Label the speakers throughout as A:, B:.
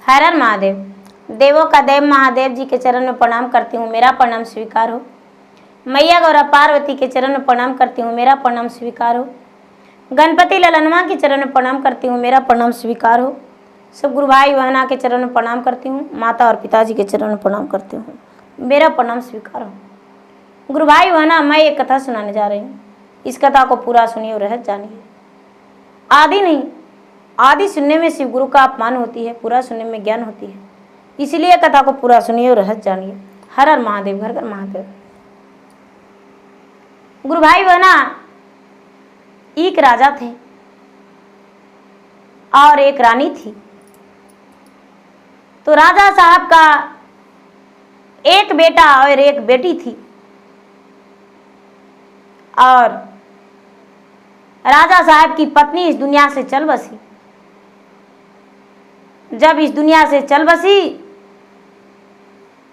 A: हर हर महादेव। देवों का देव महादेव जी के चरण में प्रणाम करती हूँ, मेरा प्रणाम स्वीकार हो। मैया गौरा पार्वती के चरण में प्रणाम करती हूँ, मेरा प्रणाम स्वीकार हो। गणपति ललनवा के चरण में प्रणाम करती हूँ, मेरा प्रणाम स्वीकार हो। सब गुरु भाई बहना के चरण में प्रणाम करती हूँ, माता और पिताजी के चरण में प्रणाम करती हूँ, मेरा प्रणाम स्वीकार हो। गुरु भाई बहना, मैं एक कथा सुनाने जा रही हूँ। इस कथा को पूरा सुनिए और रहस्य जानिए। आदि नहीं, आदि सुनने में शिव गुरु का अपमान होती है, पूरा सुनने में ज्ञान होती है। इसलिए कथा को पूरा सुनिए और रहस्य जानिए। हर हर महादेव, घर घर महादेव। गुरु भाई बहना, एक राजा थे और एक रानी थी। तो राजा साहब का एक बेटा और एक बेटी थी। और राजा साहब की पत्नी इस दुनिया से चल बसी। जब इस दुनिया से चल बसी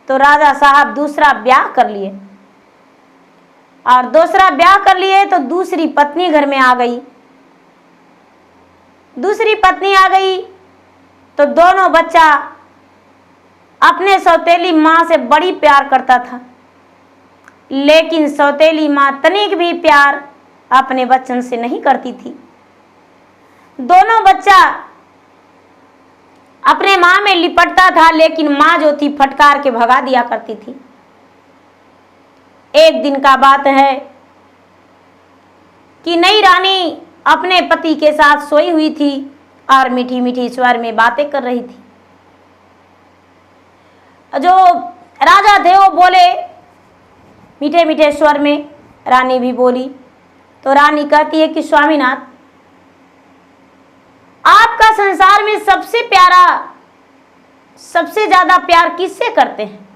A: तो राजा साहब दूसरा ब्याह कर लिए, और दूसरा ब्याह कर लिए तो दूसरी पत्नी घर में आ गई। दूसरी पत्नी आ गई तो दोनों बच्चा अपने सौतेली माँ से बड़ी प्यार करता था, लेकिन सौतेली माँ तनिक भी प्यार अपने बच्चन से नहीं करती थी। दोनों बच्चा अपने माँ में लिपटता था, लेकिन माँ जो थी फटकार के भगा दिया करती थी। एक दिन का बात है कि नई रानी अपने पति के साथ सोई हुई थी और मीठी मीठी स्वर में बातें कर रही थी। जो राजा थे वो बोले मीठे मीठे स्वर में, रानी भी बोली। तो रानी कहती है कि स्वामीनाथ, आपका संसार में सबसे प्यारा, सबसे ज्यादा प्यार किससे करते हैं?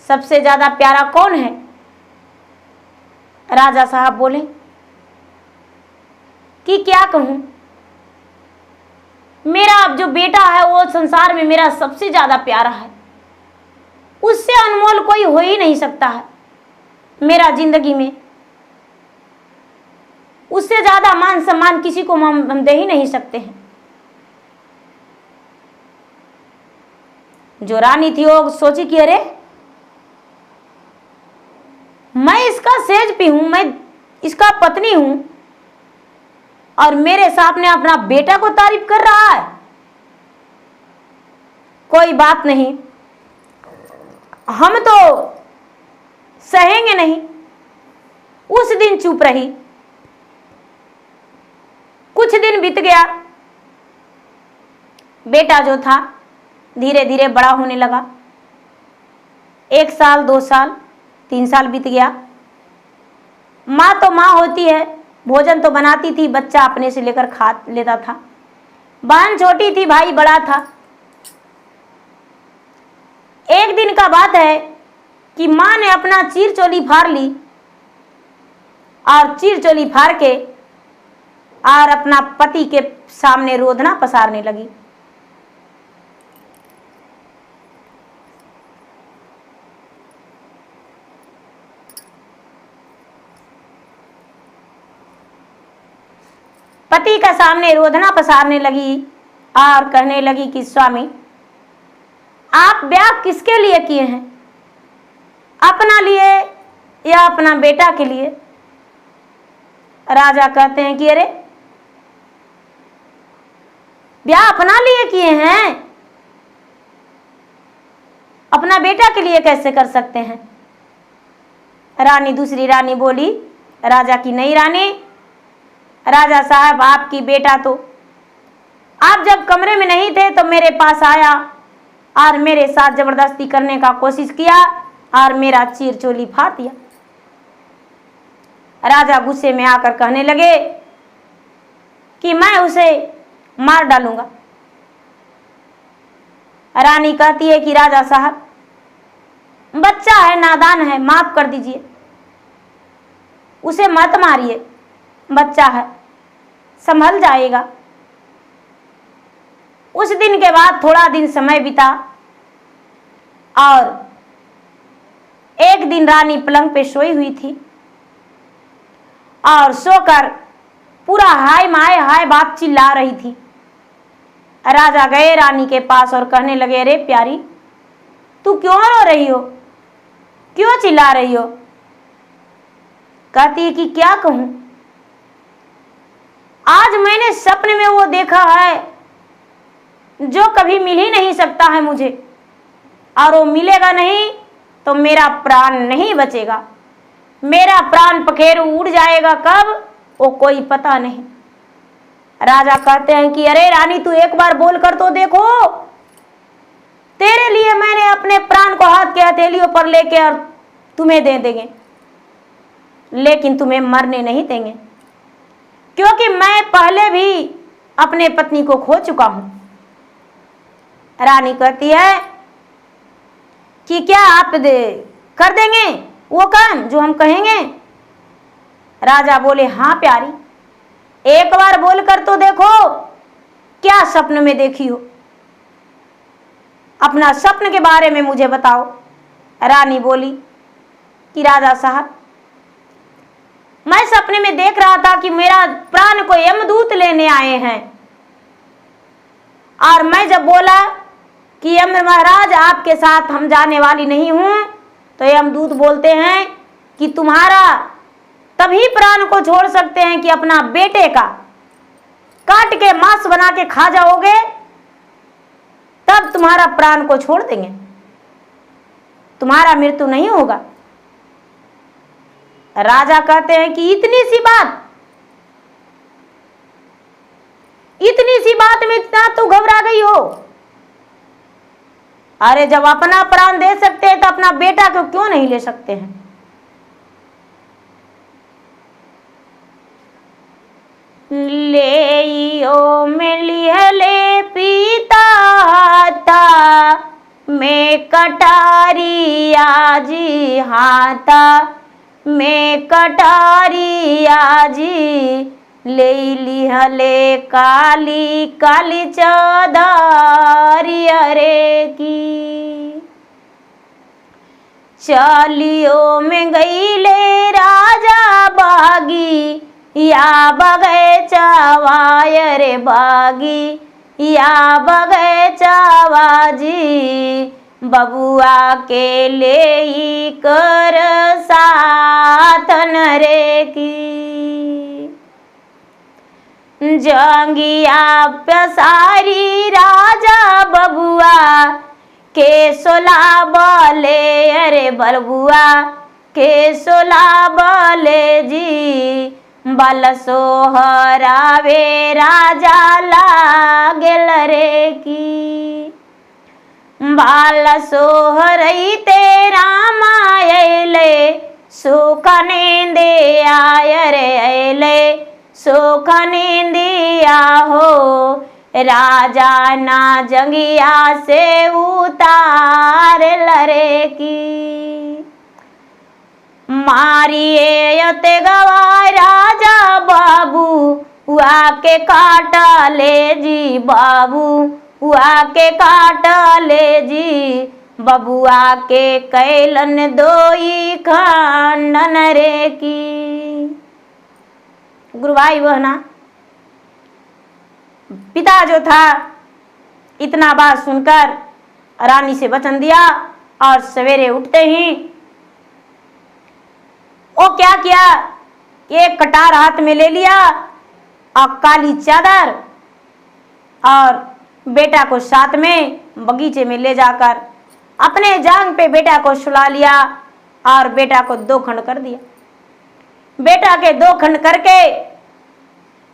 A: सबसे ज्यादा प्यारा कौन है? राजा साहब बोले कि क्या कहूं, मेरा जो बेटा है वो संसार में मेरा सबसे ज्यादा प्यारा है, उससे अनमोल कोई हो ही नहीं सकता है मेरा जिंदगी में। उससे ज्यादा मान सम्मान किसी को हम दे ही नहीं सकते हैं। जो रानी थी वो सोची कि अरे मैं इसका सेज भी हूं, मैं इसका पत्नी हूं और मेरे सामने अपना बेटा को तारीफ कर रहा है। कोई बात नहीं, हम तो सहेंगे नहीं। उस दिन चुप रही। कुछ दिन बीत गया। बेटा जो था धीरे धीरे बड़ा होने लगा। 1 साल, 2 साल, 3 साल बीत गया। माँ तो माँ होती है, भोजन तो बनाती थी, बच्चा अपने से लेकर खा लेता था। बहन छोटी थी, भाई बड़ा था। एक दिन का बात है कि माँ ने अपना चीर चोली फाड़ ली और चीर चोली फाड़ के और अपना पति के सामने रोदना पसारने लगी। पति का सामने रोदना पसारने लगी और कहने लगी कि स्वामी, आप ब्याह किसके लिए किए हैं? अपना लिए या अपना बेटा के लिए? राजा कहते हैं कि अरे ब्याह अपना लिए किए हैं, अपना बेटा के लिए कैसे कर सकते हैं? रानी, दूसरी रानी बोली, राजा की नई रानी, राजा साहब आपकी बेटा तो आप जब कमरे में नहीं थे तो मेरे पास आया और मेरे साथ जबरदस्ती करने का कोशिश किया और मेरा चीर चोली फाड़ दिया। राजा गुस्से में आकर कहने लगे कि मैं उसे मार डालूंगा। रानी कहती है कि राजा साहब, बच्चा है, नादान है, माफ कर दीजिए, उसे मत मारिए, बच्चा है, संभल जाएगा। उस दिन के बाद थोड़ा दिन समय बीता और एक दिन रानी पलंग पे सोई हुई थी और सोकर पूरा हाय माय हाय बाप चिल्ला रही थी। राजा गए रानी के पास और कहने लगे, अरे प्यारी, तू क्यों रो रही हो, क्यों चिल्ला रही हो? कहती है कि क्या कहूं, आज मैंने सपने में वो देखा है जो कभी मिल ही नहीं सकता है मुझे, और वो मिलेगा नहीं तो मेरा प्राण नहीं बचेगा, मेरा प्राण पखेरु उड़ जाएगा कब वो कोई पता नहीं। राजा कहते हैं कि अरे रानी, तू एक बार बोल कर तो देखो, तेरे लिए मैंने अपने प्राण को हाथ के हथेलियों पर लेके और तुम्हें दे देंगे, लेकिन तुम्हें मरने नहीं देंगे, क्योंकि मैं पहले भी अपने पत्नी को खो चुका हूं। रानी कहती है कि क्या आप कर देंगे वो काम जो हम कहेंगे? राजा बोले, हाँ प्यारी, एक बार बोल कर तो देखो, क्या सपन में देखी हो, अपना सपन के बारे में मुझे बताओ। रानी बोली कि राजा साहब, मैं सपने में देख रहा था कि मेरा प्राण को यमदूत लेने आए हैं, और मैं जब बोला कि यम महाराज आपके साथ हम जाने वाली नहीं हूं, तो यमदूत बोलते हैं कि तुम्हारा तभी प्राण को छोड़ सकते हैं कि अपना बेटे का काट के मांस बना के खा जाओगे, तब तुम्हारा प्राण को छोड़ देंगे, तुम्हारा मृत्यु नहीं होगा। राजा कहते हैं कि इतनी सी बात में इतना तो घबरा गई हो? अरे जब अपना प्राण दे सकते हैं तो अपना बेटा को क्यों नहीं ले सकते हैं? ले में लिहले पीता था, मैं कटारिया जी हाथा, मैं कटारिया जी, ले लिहले काली काली चौधारी अरे की। चलियो में गईले राजा बागी, या बगैचावाय रे बागी, या बगैचावा जी, बबुआ के ले ही कर साथन रे की। जंगिया पसारी राजा बबुआ के सोला बोले, अरे बलबुआ के सोला बोले जी, बल सोहरावे राजा लागेल रे की। बाल सोहरई ते रामायले, सुख निंदे आय रे अले, सुख निंदिया हो, राजा ना जंगिया से उतार लरे की। मारिए ते गवा राजा बाबू, हुआ के काटा ले जी बाबू, हुआ के काटा ले जी, बबुआ के कैलन दोई खंडन रे की। गुरु भाई बहना, पिता जो था इतना बात सुनकर रानी से वचन दिया, और सवेरे उठते ही वो क्या किया, एक कटार हाथ में ले लिया और काली चादर और बेटा को साथ में बगीचे में ले जाकर अपने जांग पे बेटा को सुला लिया और बेटा को 2 खंड कर दिया। बेटा के 2 खंड करके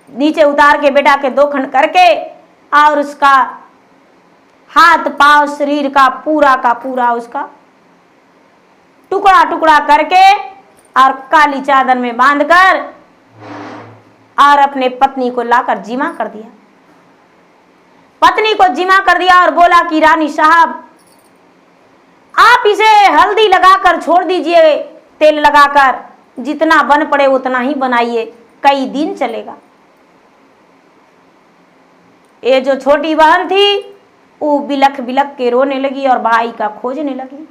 A: नीचे उतार के बेटा के 2 खंड करके और उसका हाथ पांव शरीर का पूरा उसका टुकड़ा टुकड़ा करके और काली चादर में बांधकर और अपने पत्नी को लाकर जिमा कर दिया। पत्नी को जिमा कर दिया और बोला कि रानी साहब, आप इसे हल्दी लगाकर छोड़ दीजिए, तेल लगाकर, जितना बन पड़े उतना ही बनाइए, कई दिन चलेगा। ये जो छोटी बहन थी वो बिलख बिलख के रोने लगी और भाई का खोजने लगी।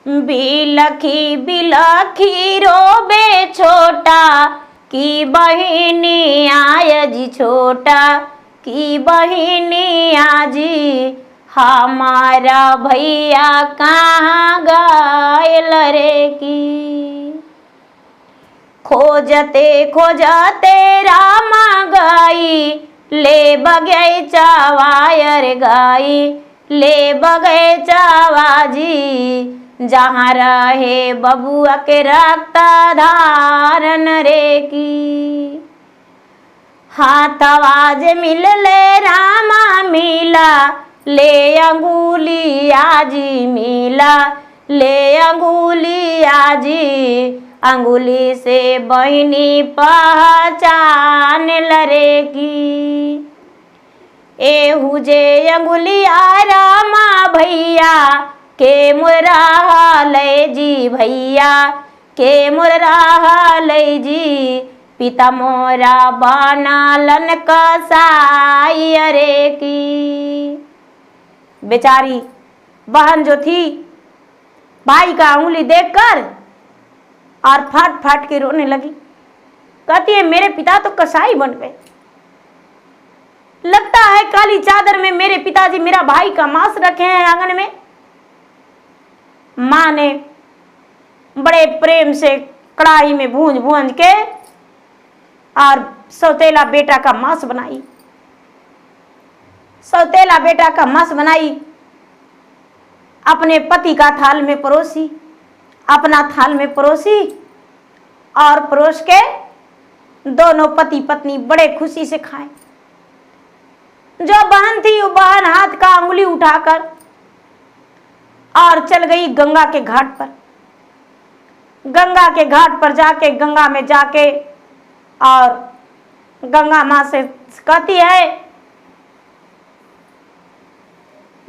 A: बिलखी बिलखी रोबे छोटा, की बहिनी आय जी छोटा की बहिनी आजी हमारा भैया कहाँ गायल रे की। खोजते खोजते रामा गई ले बगैचा वायर गाई ले बगैचा बाजी जहाँ रहे बबुआ के रक्त धारन रे की। हाथ आवाज मिल ले रामा मिला ले अंगुली आजी मिला ले अंगुली आजी अंगुली से बहिनी पहचान लरे की। एहू जे अंगुलिया रामा भैया के मुरहा ले जी भैया के मुरहा ले जी पिता मोरा बनालन कसाई रे की। बेचारी बहन जो थी भाई का उंगली देखकर और फट फट के रोने लगी। कहती है मेरे पिता तो कसाई बन गए, लगता है काली चादर में मेरे पिताजी मेरा भाई का मांस रखे हैं आंगन में। माँ ने बड़े प्रेम से कढ़ाई में भूंज भूंज के और सौतेला बेटा का मांस बनाई। सौतेला बेटा का मांस बनाई, अपने पति का थाल में परोसी, अपना थाल में परोसी और परोस के दोनों पति पत्नी बड़े खुशी से खाए। जो बहन थी वो बहन हाथ का उंगली उठाकर और चल गई गंगा के घाट पर। गंगा के घाट पर जाके गंगा में जाके और गंगा माँ से कहती है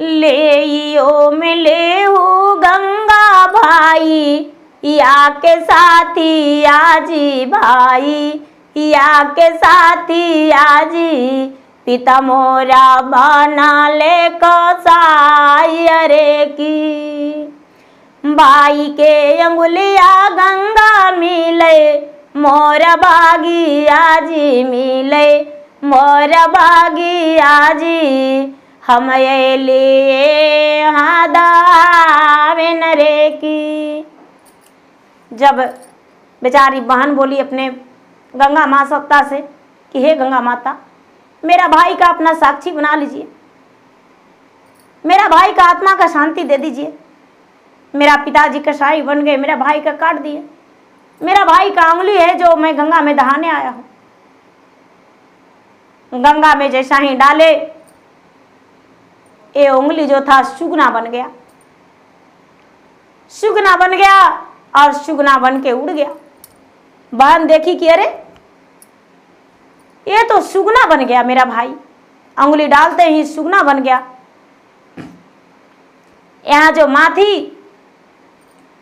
A: ले ओ मिले हो गंगा भाई या के साथी आजी भाई या के साथी आजी पिता मोरा बना ले कसाई रे की। भाई के अंगुलिया गंगा मिले मोर बागी आजी मिले मोर बागी आजी हम लिए हादावेन रे की। जब बेचारी बहन बोली अपने गंगा माँ सत्ता से कि हे गंगा माता मेरा भाई का अपना साक्षी बना लीजिए, मेरा भाई का आत्मा का शांति दे दीजिए। मेरा पिताजी कसाई बन गए, मेरा भाई का काट दिए, मेरा भाई का उंगली है जो मैं गंगा में दहाने आया हूं। गंगा में जैसा ही डाले ये उंगली जो था सुगना बन गया, सुगना बन गया और सुगना बन के उड़ गया। बहन देखी कि अरे ये तो सुगना बन गया मेरा भाई, उंगली डालते ही सुगना बन गया। यहाँ जो माँ थी,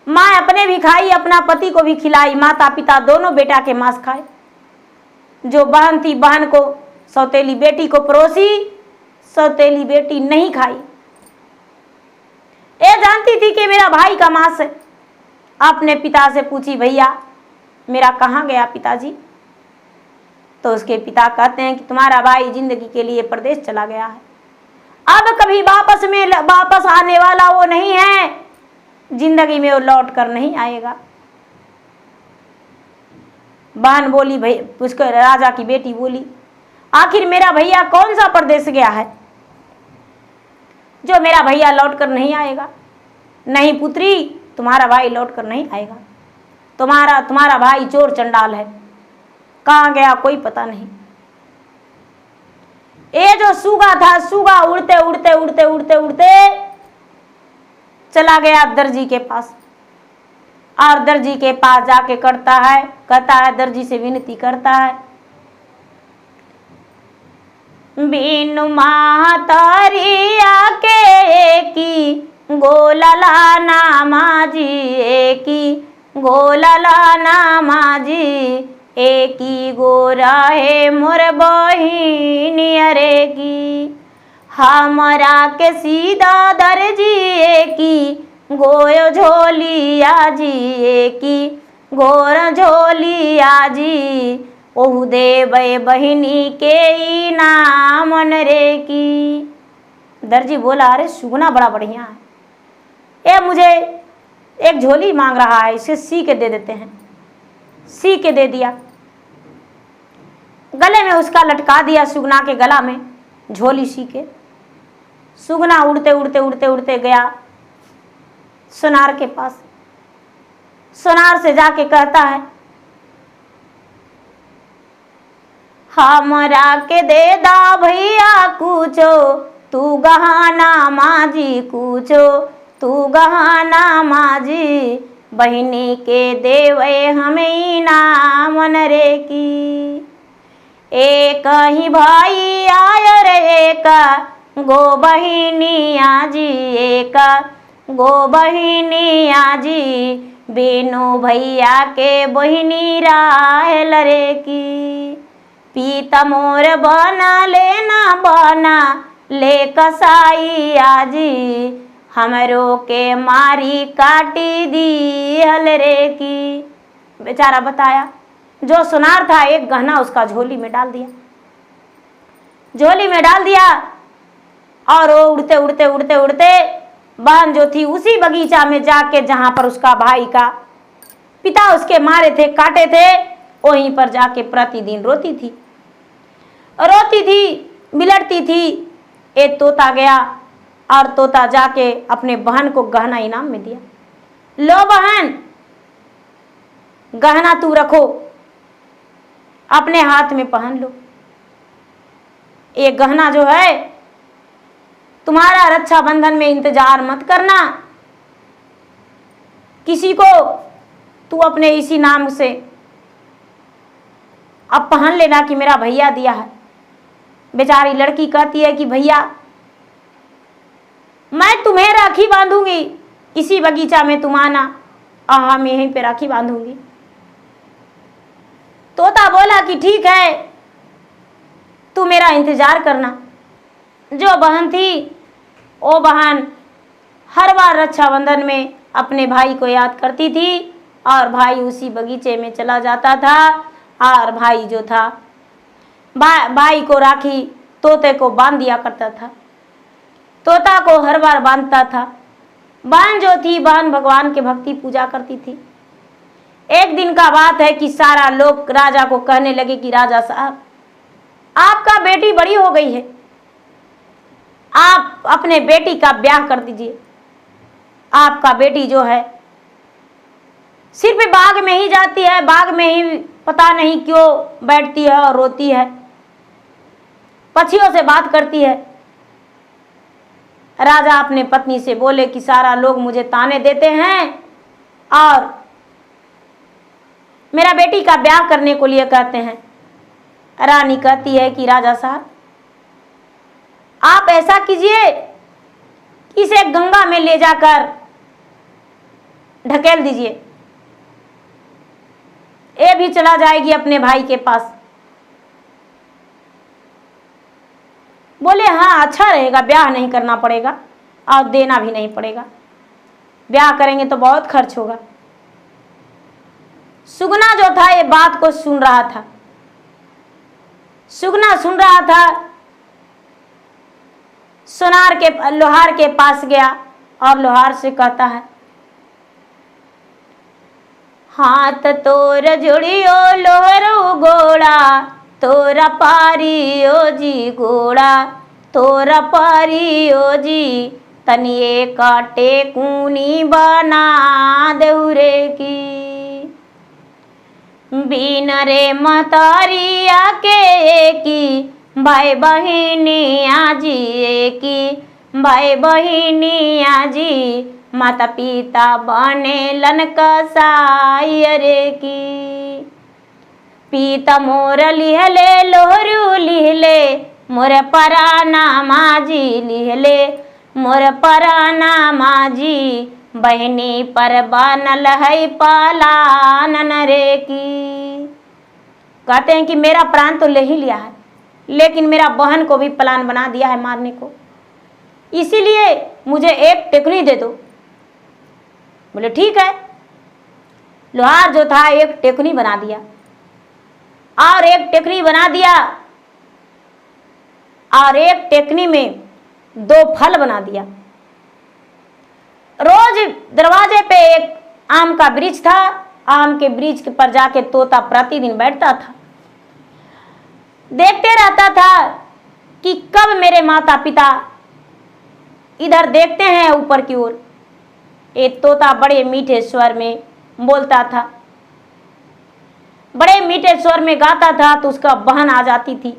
A: माँ अपने भी खाई, अपना पति को भी खिलाई, माता पिता दोनों बेटा के मांस खाए। जो बहन थी बहन को सौतेली बेटी को परोसी, सौतेली बेटी नहीं खाई। ये जानती थी कि मेरा भाई का मांस है। अपने पिता से पूछी भैया मेरा कहाँ गया पिताजी? तो उसके पिता कहते हैं कि तुम्हारा भाई जिंदगी के लिए प्रदेश चला गया है, अब कभी वापस आने वाला वो नहीं है, जिंदगी में वो लौट कर नहीं आएगा। बहन बोली भाई, उसको राजा की बेटी बोली आखिर मेरा भैया कौन सा प्रदेश गया है जो मेरा भैया लौट कर नहीं आएगा? नहीं पुत्री, तुम्हारा भाई लौट कर नहीं आएगा, तुम्हारा भाई चोर चंडाल है, कहाँ गया कोई पता नहीं। ये जो सूगा था, सूगा उड़ते उड़ते उड़ते उड़ते उड़ते चला गया दर्जी के पास, और दर्जी के पास जाके कहता है दर्जी से विनती करता है बीनु मातरिया के की गोलला नामाजी की गोलला नामाजी एकी गोरा है मोर बहिनी अरे की। हमरा के सीधा दर्जी एकी गोयो झोली आजी एकी गोर झोली आजी ओहु देवे बहिनी के नाम रे की। दर्जी बोला, अरे सुगना बड़ा बढ़िया है, ये मुझे एक झोली मांग रहा है, इसे सी के दे देते हैं। सी के दे दिया, गले में उसका लटका दिया, सुगना के गला में झोली सी के। सुगना उड़ते उड़ते उड़ते उड़ते गया सोनार के पास। सोनार से जाके कहता है, हमरा के दे दा भैया कुछो, तू गहाना माजी कुछो, तू गहाना माजी, बहिनी के देवे हमें नाम रे की। एक ही भाई आय रे एक गो बहिनी आजी, एक गो बहिनी आजी, बेनो भैया के बहिनी राहल रे की। पीता मोर बना लेना बना ले कसाई आजी, हमरो के मारी काटी दी हल रे की। बेचारा बताया, जो सुनार था एक गहना उसका झोली में डाल दिया, झोली में डाल दिया। और वो उड़ते उड़ते उड़ते उड़ते बहन जो थी उसी बगीचा में जाके जहां पर उसका भाई का पिता उसके मारे थे, काटे थे, वहीं पर जाके प्रतिदिन रोती थी, रोती थी, बिलड़ती थी। एक तोता गया और तोता जाके अपने बहन को गहना इनाम में दिया। लो बहन, गहना तू रखो, अपने हाथ में पहन लो। ये गहना जो है तुम्हारा रक्षाबंधन में इंतजार मत करना, किसी को तू अपने इसी नाम से अब पहन लेना कि मेरा भैया दिया है। बेचारी लड़की कहती है कि भैया मैं तुम्हें राखी बांधूंगी, इसी बगीचा में तुम आना और हम यहीं पे राखी बांधूंगी। तोता बोला कि ठीक है, तू मेरा इंतजार करना। जो बहन थी वो बहन हर बार रक्षाबंधन में अपने भाई को याद करती थी और भाई उसी बगीचे में चला जाता था और भाई जो था भाई को राखी तोते को बांध दिया करता था, तोता को हर बार बांधता था। बहन जो थी बहन भगवान के भक्ति पूजा करती थी। एक दिन का बात है कि सारा लोग राजा को कहने लगे कि राजा साहब आपका बेटी बड़ी हो गई है, आप अपने बेटी का ब्याह कर दीजिए। आपका बेटी जो है सिर्फ बाग में ही जाती है, बाग में ही पता नहीं क्यों बैठती है और रोती है, पक्षियों से बात करती है। राजा अपने पत्नी से बोले कि सारा लोग मुझे ताने देते हैं और मेरा बेटी का ब्याह करने को लिए कहते हैं। रानी कहती है कि राजा साहब आप ऐसा कीजिए, इसे गंगा में ले जाकर ढकेल दीजिए, ये भी चला जाएगी अपने भाई के पास। बोले हाँ अच्छा रहेगा, ब्याह नहीं करना पड़ेगा और देना भी नहीं पड़ेगा, ब्याह करेंगे तो बहुत खर्च होगा। सुगना जो था ये बात को सुन रहा था, सुगना सुन रहा था। सोनार के लोहार के पास गया और लोहार से कहता है, हाथ तोर जुड़ियो लोहरो गोड़ा, तोरा पारियो जी गोड़ा, तोरा पारियो जी, तनिए काटे कूनी बना देउरे की। बीन रे मतारिया के की, भाई बहिनी आजी की, भाई बहिनी आजी, माता पिता बने लन कसाई रे की। पीता मोर लिहले लोहरू लिहले, मोर पराना माजी लिहले, मोर पराना माजी, बहनी पर बनल है पालानन रे की। कहते हैं कि मेरा प्राण तो ले ही लिया है, लेकिन मेरा बहन को भी प्लान बना दिया है मारने को, इसीलिए मुझे एक टेकनी दे दो। बोले ठीक है। लोहार जो था एक टेकनी बना दिया, और एक टेकनी बना दिया और एक टेकनी में 2 फल बना दिया। रोज दरवाजे पे एक आम का वृक्ष था, आम के वृक्ष पर जाके तोता प्रतिदिन बैठता था, देखते रहता था कि कब मेरे माता पिता इधर देखते हैं ऊपर की ओर। एक तोता बड़े मीठे स्वर में बोलता था, बड़े मीठे स्वर में गाता था, तो उसका बहन आ जाती थी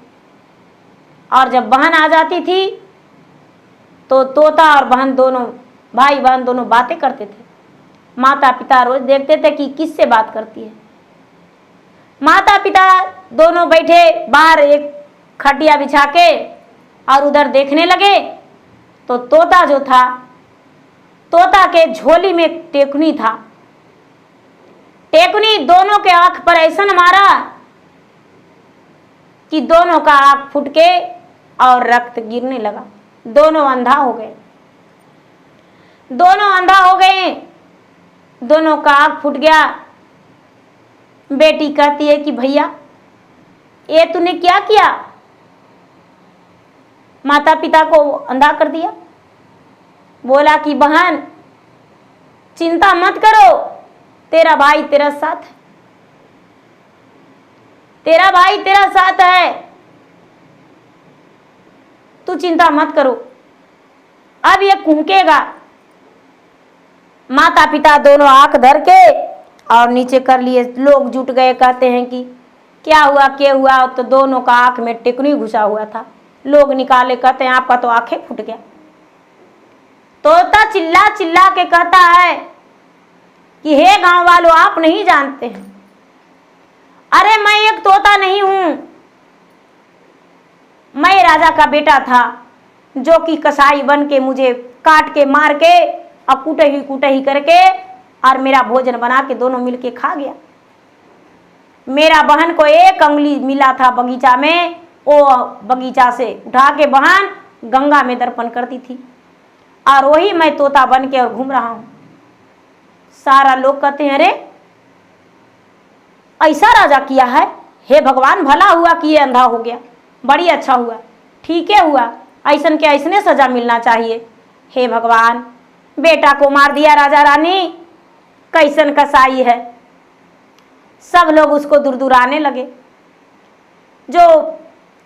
A: और जब बहन आ जाती थी तो तोता और बहन दोनों, भाई बहन दोनों बातें करते थे। माता पिता रोज देखते थे कि किससे बात करती है। माता पिता दोनों बैठे बाहर एक खटिया बिछा के और उधर देखने लगे तो तोता जो था, तोता के झोली में एक टेकनी था। टेकनी दोनों के आंख पर ऐसा मारा कि दोनों का आंख फूट के और रक्त गिरने लगा। दोनों अंधा हो गए, दोनों अंधा हो गए, दोनों का आंख फूट गया। बेटी कहती है कि भैया ये तूने क्या किया, माता पिता को अंधा कर दिया। बोला कि बहन चिंता मत करो, तेरा भाई तेरा साथ है, तेरा भाई तेरा साथ है, तू चिंता मत करो, अब ये कूकेगा। माता पिता दोनों आंख धर के और नीचे कर लिए। लोग जुट गए, कहते हैं कि क्या हुआ क्या हुआ, तो दोनों का आंख में टेकनी घुसा हुआ था। लोग निकाले, कहते हैं आपका तो आंखें फूट गया। तोता चिल्ला चिल्ला के कहता है कि हे गांव वालों, आप नहीं जानते हैं, अरे मैं एक तोता नहीं हूं, मैं राजा का बेटा था जो कि कसाई बन के मुझे काट के मार के और कुटही करके और मेरा भोजन बना के दोनों मिलके खा गया। मेरा बहन को एक अंगुली मिला था बगीचा में, वो बगीचा से उठा के बहन गंगा में दर्पण करती थी और वही मैं तोता बन के और घूम रहा हूं। सारा लोग कहते हैं अरे ऐसा राजा किया है, हे भगवान भला हुआ कि ये अंधा हो गया, बड़ी अच्छा हुआ, ठीक है हुआ, ऐसन के ऐसने सजा मिलना चाहिए। हे भगवान, बेटा को मार दिया राजा रानी, कैसन कसाई है। सब लोग उसको दुरदुराने लगे। जो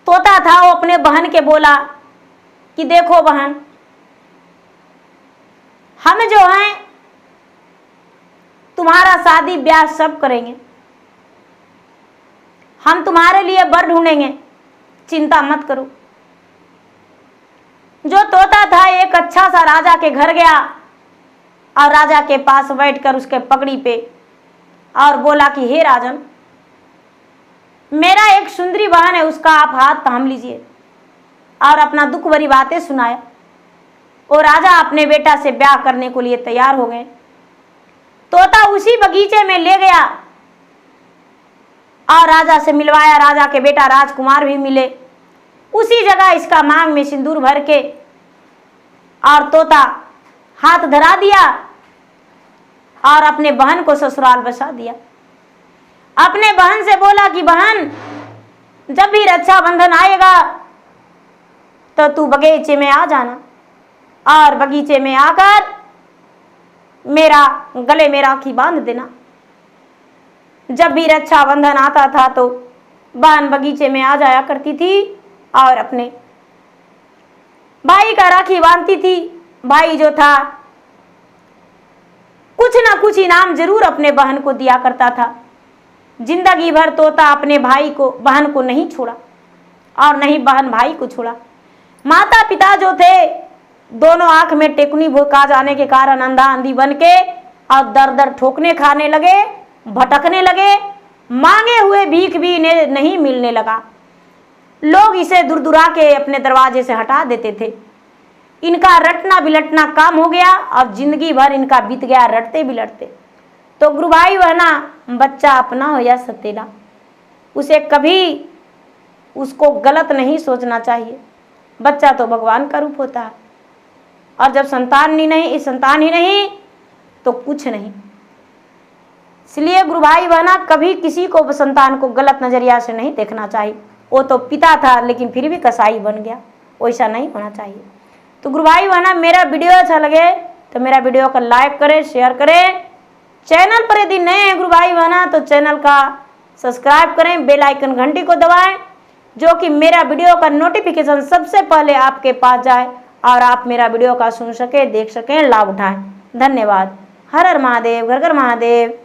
A: तोता था वो अपने बहन के बोला कि देखो बहन, हम जो हैं तुम्हारा शादी ब्याह सब करेंगे, हम तुम्हारे लिए वर ढूंढेंगे, चिंता मत करो। जो तोता था एक अच्छा सा राजा के घर गया और राजा के पास बैठकर उसके पगड़ी पे और बोला कि हे राजन, मेरा एक सुंदरी बहन है, उसका आप हाथ थाम लीजिए, और अपना दुख भरी बातें सुनाया। और राजा अपने बेटा से ब्याह करने को लिए तैयार हो गए। तोता उसी बगीचे में ले गया और राजा से मिलवाया। राजा के बेटा राजकुमार भी मिले। उसी जगह इसका मांग में सिंदूर भर के और तोता हाथ धरा दिया और अपने बहन को ससुराल बसा दिया। अपने बहन से बोला कि बहन, जब भी रक्षाबंधन आएगा तो तू बगीचे में आ जाना और बगीचे में आकर मेरा गले में राखी बांध देना। जब भी रक्षाबंधन आता था तो बहन बगीचे में आ जाया करती थी और अपने भाई का राखी बांधती थी। भाई जो था कुछ ना कुछ इनाम जरूर अपने बहन को दिया करता था। जिंदगी भर तोता अपने भाई को, बहन को नहीं छोड़ा और नहीं बहन भाई को छोड़ा। माता पिता जो थे दोनों आंख में टेकनी भोका जाने के कारण अंधा अंधी बन के और दर दर ठोकने खाने लगे, भटकने लगे। मांगे हुए भीख भी इन्हें नहीं मिलने लगा। लोग इसे दुरदुरा के अपने दरवाजे से हटा देते थे। इनका रटना बिलटना काम हो गया और जिंदगी भर इनका बीत गया रटते बिलटते। तो गुरु भाई बहना, बच्चा अपना हो या सतेला, उसे कभी उसको गलत नहीं सोचना चाहिए। बच्चा तो भगवान का रूप होता है और जब संतान ही नहीं तो कुछ नहीं। इसलिए गुरु भाई बहना कभी किसी को संतान को गलत नजरिया से नहीं देखना चाहिए। वो तो पिता था लेकिन फिर भी कसाई बन गया, वैसा नहीं होना चाहिए। तो गुरु भाई बहना मेरा वीडियो अच्छा लगे तो मेरा वीडियो को लाइक करें, शेयर करें। चैनल पर यदि नए हैं गुरु भाई बहना तो चैनल का सब्सक्राइब करें, बेल आइकन घंटी को दबाएं, जो कि मेरा वीडियो का नोटिफिकेशन सबसे पहले आपके पास जाए और आप मेरा वीडियो का सुन सके, देख सकें, लाभ उठाएं। धन्यवाद। हर हर महादेव, घर घर महादेव।